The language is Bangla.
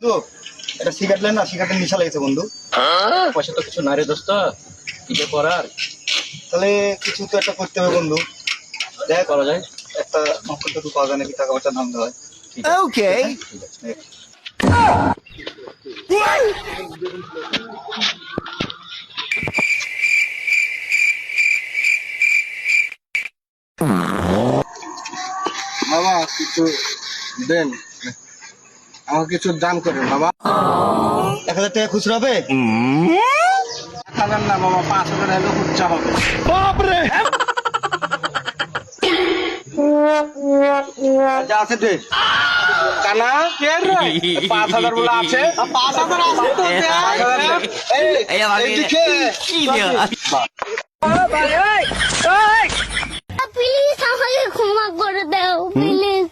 তো এটা সিগারেট লেন না, সিগারেটের নেশা লেগেছে বন্ধু। পয়সা তো কিছু না রে দোস্ত, কি যে করার। তাহলে কিছু তো একটা করতে হবে বন্ধু। দেখ করা যায়। একটা নকল টকল পাওয়া যায় নাকি, টাকা পয়সা ধান্দা হয়। ওকে ঠিক আছে। বাবা কিছু দেন, আমাকে কিছু দান করেন বাবা। 1000 টাকা খুচরা হবে? 1,000 না বাবা, 5,000 হলে খুচরা হবে। যা আছে দে কানা, কে রে 5,000 বলে আছে? 5,000 আছে তো দে। এইদিকে প্লিজ আমাকে ক্ষমা করে দাও প্লিজ।